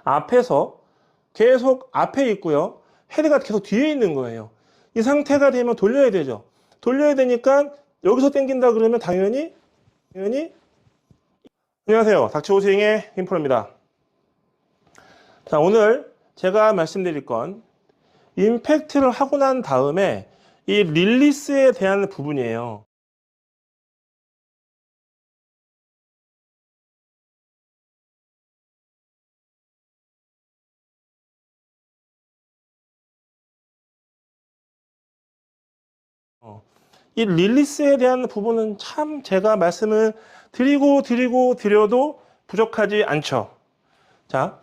앞에서 계속 앞에 있고요. 헤드가 계속 뒤에 있는 거예요. 이 상태가 되면 돌려야 되죠. 돌려야 되니까 여기서 당긴다 그러면 당연히 안녕하세요. 닥치호스윙의 김프로입니다. 자, 오늘 제가 말씀드릴 건 임팩트를 하고 난 다음에 이 릴리스에 대한 부분이에요. 이 릴리스에 대한 부분은 참 제가 말씀을 드려도 부족하지 않죠. 자,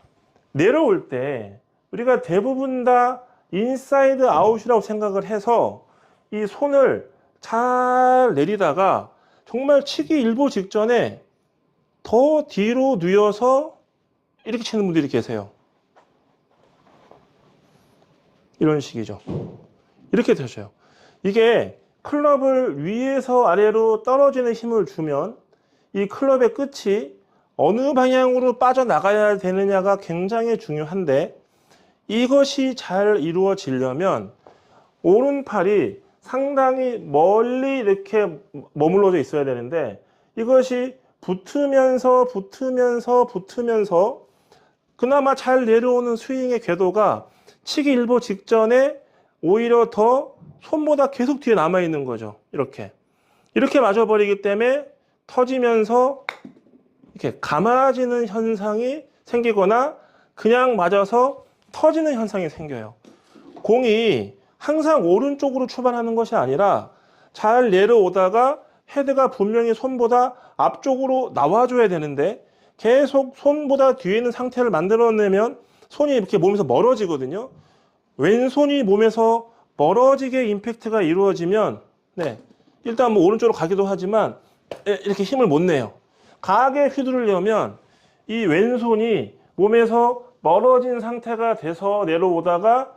내려올 때 우리가 대부분 다 인사이드 아웃이라고 생각을 해서 이 손을 잘 내리다가 정말 치기 일보 직전에 더 뒤로 누워서 이렇게 치는 분들이 계세요. 이런 식이죠. 이렇게 되셔요. 이게 클럽을 위에서 아래로 떨어지는 힘을 주면 이 클럽의 끝이 어느 방향으로 빠져나가야 되느냐가 굉장히 중요한데, 이것이 잘 이루어지려면 오른팔이 상당히 멀리 이렇게 머물러져 있어야 되는데, 이것이 붙으면서 그나마 잘 내려오는 스윙의 궤도가 치기 일보 직전에 오히려 더 손보다 계속 뒤에 남아있는 거죠. 이렇게 맞아버리기 때문에 터지면서 이렇게 감아지는 현상이 생기거나 그냥 맞아서 터지는 현상이 생겨요. 공이 항상 오른쪽으로 출발하는 것이 아니라 잘 내려오다가 헤드가 분명히 손보다 앞쪽으로 나와줘야 되는데 계속 손보다 뒤에 있는 상태를 만들어내면 손이 이렇게 몸에서 멀어지거든요. 왼손이 몸에서 멀어지게 임팩트가 이루어지면 일단 뭐 오른쪽으로 가기도 하지만 이렇게 힘을 못 내요. 강하게 휘두르려면 이 왼손이 몸에서 멀어진 상태가 돼서 내려오다가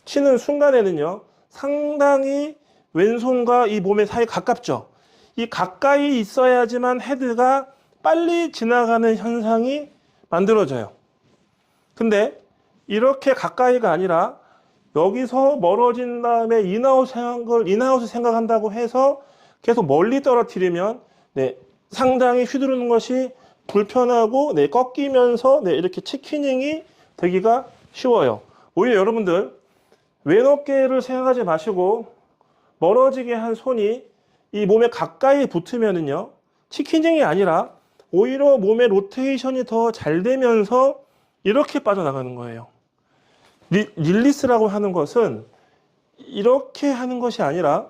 치는 순간에는요, 상당히 왼손과 이 몸의 사이 가깝죠. 이 가까이 있어야지만 헤드가 빨리 지나가는 현상이 만들어져요. 근데 이렇게 가까이가 아니라 여기서 멀어진 다음에 인아웃을 생각한다고 해서 계속 멀리 떨어뜨리면 상당히 휘두르는 것이 불편하고 꺾이면서 이렇게 치키닝이 되기가 쉬워요. 오히려 여러분들 왼어깨를 생각하지 마시고 멀어지게 한 손이 이 몸에 가까이 붙으면은요, 치키닝이 아니라 오히려 몸의 로테이션이 더 잘 되면서 이렇게 빠져나가는 거예요. 릴리스라고 하는 것은 이렇게 하는 것이 아니라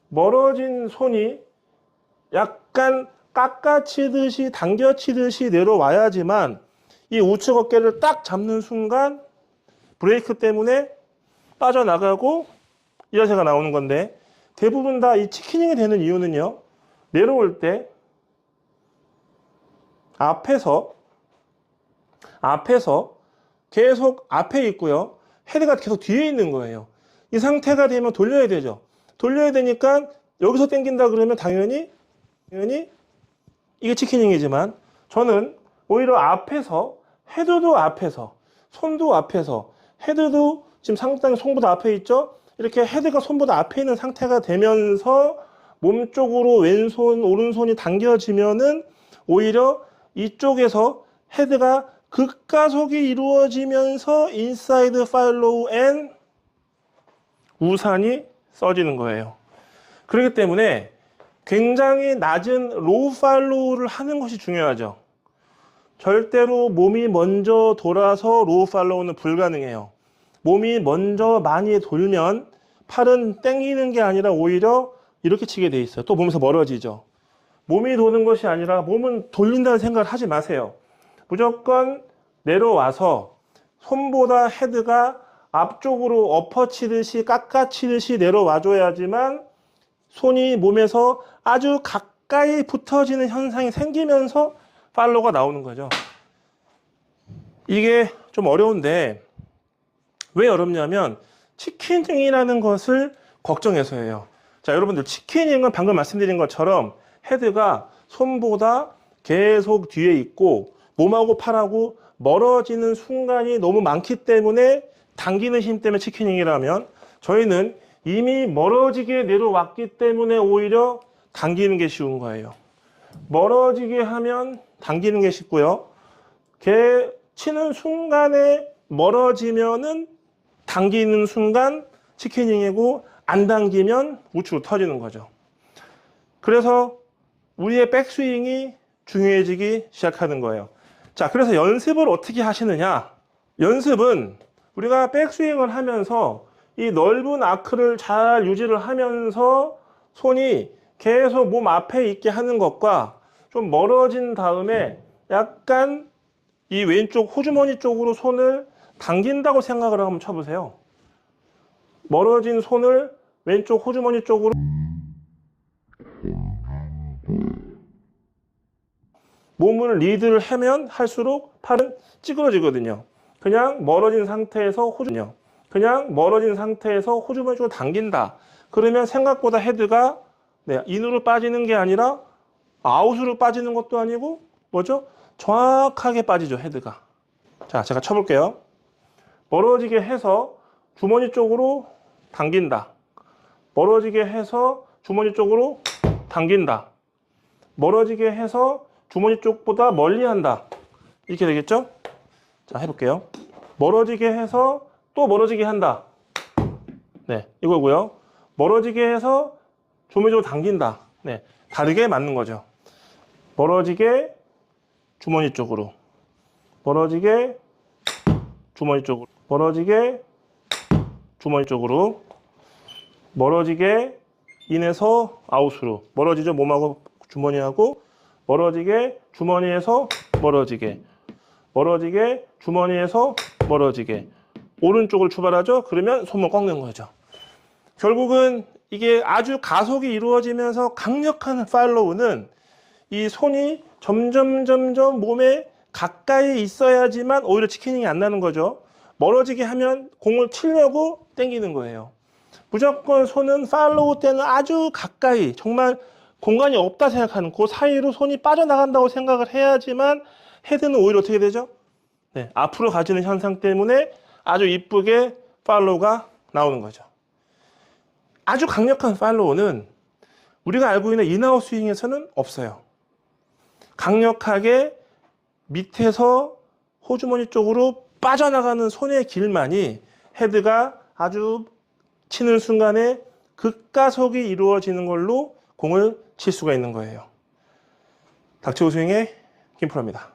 멀어진 손이 약간 깎아치듯이 당겨치듯이 내려와야지만 이 우측 어깨를 딱 잡는 순간 브레이크 때문에 빠져나가고 이 자세가 나오는 건데, 대부분 다 이 치키닝이 되는 이유는요, 내려올 때 앞에서 계속 앞에 있고요. 헤드가 계속 뒤에 있는 거예요. 이 상태가 되면 돌려야 되죠. 돌려야 되니까 여기서 당긴다 그러면 당연히 이게 치키닝이지만, 저는 오히려 앞에서, 헤드도 앞에서, 손도 앞에서, 헤드도 지금 상당히 손보다 앞에 있죠. 이렇게 헤드가 손보다 앞에 있는 상태가 되면서 몸 쪽으로 왼손, 오른손이 당겨지면은 오히려 이쪽에서 헤드가 극가속이 이루어지면서 인사이드 팔로우 앤 우산이 써지는 거예요. 그렇기 때문에 굉장히 낮은 로우 팔로우를 하는 것이 중요하죠. 절대로 몸이 먼저 돌아서 로우 팔로우는 불가능해요. 몸이 먼저 많이 돌면 팔은 땡기는 게 아니라 오히려 이렇게 치게 돼 있어요. 또 몸에서 멀어지죠. 몸이 도는 것이 아니라 몸은 돌린다는 생각을 하지 마세요. 무조건 내려와서 손보다 헤드가 앞쪽으로 엎어치듯이 깎아치듯이 내려와줘야지만 손이 몸에서 아주 가까이 붙어지는 현상이 생기면서 팔로우가 나오는 거죠. 이게 좀 어려운데 왜 어렵냐면 치키닝이라는 것을 걱정해서예요. 자, 여러분들 치키닝은 방금 말씀드린 것처럼 헤드가 손보다 계속 뒤에 있고 몸하고 팔하고 멀어지는 순간이 너무 많기 때문에 당기는 힘 때문에 치킨윙이라면, 저희는 이미 멀어지게 내려왔기 때문에 오히려 당기는 게 쉬운 거예요. 멀어지게 하면 당기는 게 쉽고요. 걔 치는 순간에 멀어지면은 당기는 순간 치킨윙이고, 안 당기면 우측으로 터지는 거죠. 그래서 우리의 백스윙이 중요해지기 시작하는 거예요. 자, 그래서 연습을 어떻게 하시느냐? 연습은 우리가 백스윙을 하면서 이 넓은 아크를 잘 유지를 하면서 손이 계속 몸 앞에 있게 하는 것과 좀 멀어진 다음에 약간 이 왼쪽 호주머니 쪽으로 손을 당긴다고 생각을 한번 쳐보세요. 멀어진 손을 왼쪽 호주머니 쪽으로 몸을 리드를 하면 할수록 팔은 찌그러지거든요. 그냥 멀어진 상태에서 호주머니 쪽으로 당긴다. 그러면 생각보다 헤드가 인으로 빠지는 게 아니라 아웃으로 빠지는 것도 아니고 뭐죠? 정확하게 빠지죠, 헤드가. 자, 제가 쳐볼게요. 멀어지게 해서 주머니 쪽으로 당긴다. 멀어지게 해서 주머니 쪽으로 당긴다. 멀어지게 해서 주머니 쪽보다 멀리 한다. 이렇게 되겠죠? 자, 해볼게요. 멀어지게 해서 또 멀어지게 한다. 네, 이거고요. 멀어지게 해서 주머니 쪽으로 당긴다. 네, 다르게 맞는 거죠. 멀어지게 주머니 쪽으로. 멀어지게 주머니 쪽으로. 멀어지게 주머니 쪽으로. 멀어지게 인에서 아웃으로. 멀어지죠? 몸하고 주머니하고. 멀어지게 주머니에서 멀어지게. 멀어지게 주머니에서 멀어지게. 오른쪽을 출발하죠? 그러면 손을 꺾는 거죠. 결국은 이게 아주 가속이 이루어지면서 강력한 팔로우는 이 손이 점점 몸에 가까이 있어야지만 오히려 치킨이 안 나는 거죠. 멀어지게 하면 공을 치려고 당기는 거예요. 무조건 손은 팔로우 때는 아주 가까이, 정말 공간이 없다 생각하는 그 사이로 손이 빠져나간다고 생각을 해야지만 헤드는 오히려 어떻게 되죠? 네, 앞으로 가지는 현상 때문에 아주 이쁘게 팔로우가 나오는 거죠. 아주 강력한 팔로우는 우리가 알고 있는 인아웃 스윙에서는 없어요. 강력하게 밑에서 호주머니 쪽으로 빠져나가는 손의 길만이 헤드가 아주 치는 순간에 극가속이 이루어지는 걸로 공을 칠 수가 있는 거예요. 닥치고 스윙의 김프로입니다.